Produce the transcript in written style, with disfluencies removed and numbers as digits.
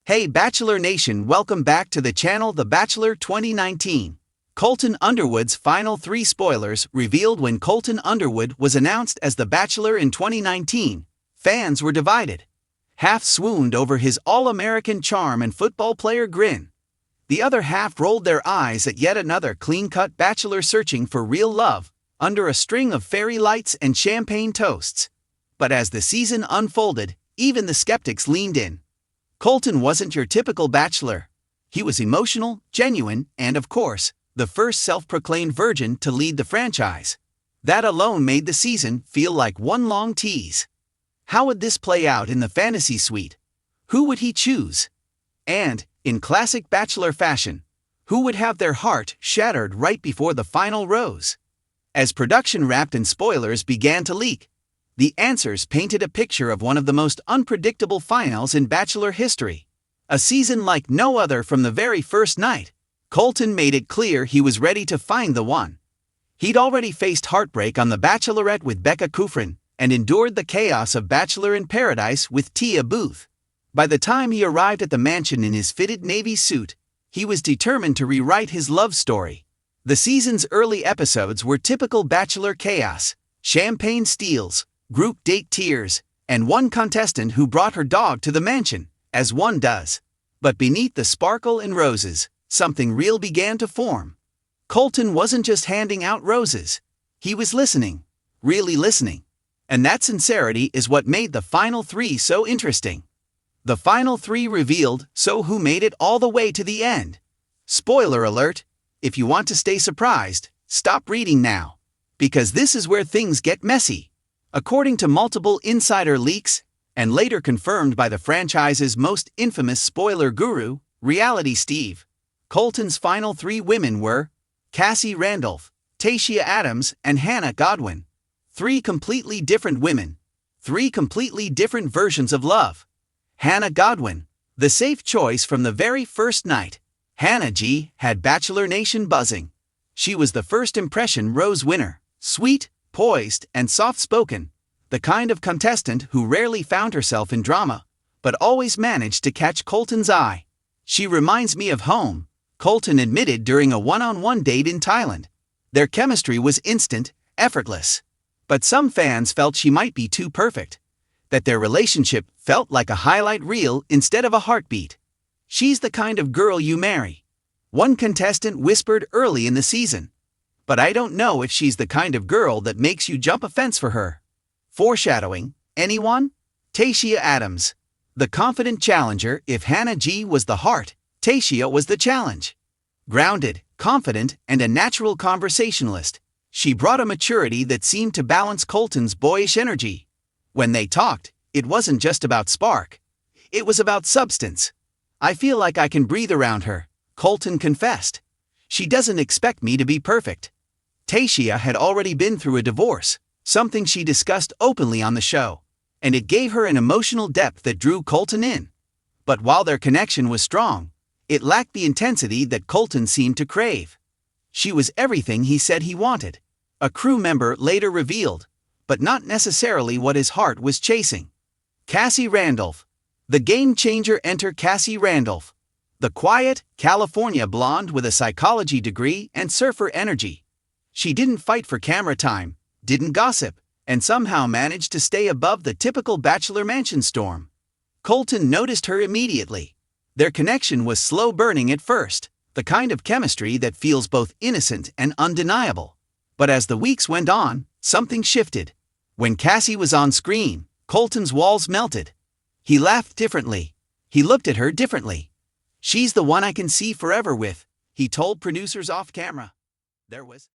Hey Bachelor Nation, welcome back to the channel The Bachelor 2019. Colton Underwood's final 3 spoilers revealed. When Colton Underwood was announced as The Bachelor in 2019, fans were divided. Half swooned over his all-American charm and football player grin. The other half rolled their eyes at yet another clean-cut bachelor searching for real love, under a string of fairy lights and champagne toasts. But as the season unfolded, even the skeptics leaned in. Colton wasn't your typical bachelor. He was emotional, genuine, and of course, the first self-proclaimed virgin to lead the franchise. That alone made the season feel like one long tease. How would this play out in the fantasy suite? Who would he choose? And, in classic bachelor fashion, who would have their heart shattered right before the final rose? As production wrapped and spoilers began to leak, the answers painted a picture of one of the most unpredictable finals in Bachelor history. A season like no other. From the very first night, Colton made it clear he was ready to find the one. He'd already faced heartbreak on The Bachelorette with Becca Kufrin, and endured the chaos of Bachelor in Paradise with Tia Booth. By the time he arrived at the mansion in his fitted navy suit, he was determined to rewrite his love story. The season's early episodes were typical Bachelor chaos: champagne steals, group date tears, and one contestant who brought her dog to the mansion, as one does. But beneath the sparkle and roses, something real began to form. Colton wasn't just handing out roses. He was listening, really listening. And that sincerity is what made the final 3 so interesting. The final 3 revealed, so who made it all the way to the end? Spoiler alert: if you want to stay surprised, stop reading now. Because this is where things get messy. According to multiple insider leaks, and later confirmed by the franchise's most infamous spoiler guru, Reality Steve, Colton's final 3 women were Cassie Randolph, Tayshia Adams, and Hannah Godwin. 3 completely different women. 3 completely different versions of love. Hannah Godwin, the safe choice from the very first night. Hannah G had Bachelor Nation buzzing. She was the first impression rose winner, sweet, poised, and soft-spoken, the kind of contestant who rarely found herself in drama, but always managed to catch Colton's eye. She reminds me of home, Colton admitted during a one-on-one date in Thailand. Their chemistry was instant, effortless. But some fans felt she might be too perfect, that their relationship felt like a highlight reel instead of a heartbeat. She's the kind of girl you marry, one contestant whispered early in the season. But I don't know if she's the kind of girl that makes you jump a fence for her. Foreshadowing: anyone? Tayshia Adams, the confident challenger. If Hannah G was the heart, Tayshia was the challenge. Grounded, confident, and a natural conversationalist, she brought a maturity that seemed to balance Colton's boyish energy. When they talked, it wasn't just about spark. It was about substance. I feel like I can breathe around her, Colton confessed. She doesn't expect me to be perfect. Tayshia had already been through a divorce, something she discussed openly on the show, and it gave her an emotional depth that drew Colton in. But while their connection was strong, it lacked the intensity that Colton seemed to crave. She was everything he said he wanted, a crew member later revealed, but not necessarily what his heart was chasing. Cassie Randolph, the game changer. Enter Cassie Randolph, the quiet, California blonde with a psychology degree and surfer energy. She didn't fight for camera time, didn't gossip, and somehow managed to stay above the typical Bachelor mansion storm. Colton noticed her immediately. Their connection was slow burning at first, the kind of chemistry that feels both innocent and undeniable. But as the weeks went on, something shifted. When Cassie was on screen, Colton's walls melted. He laughed differently. He looked at her differently. "She's the one I can see forever with," he told producers off camera. There was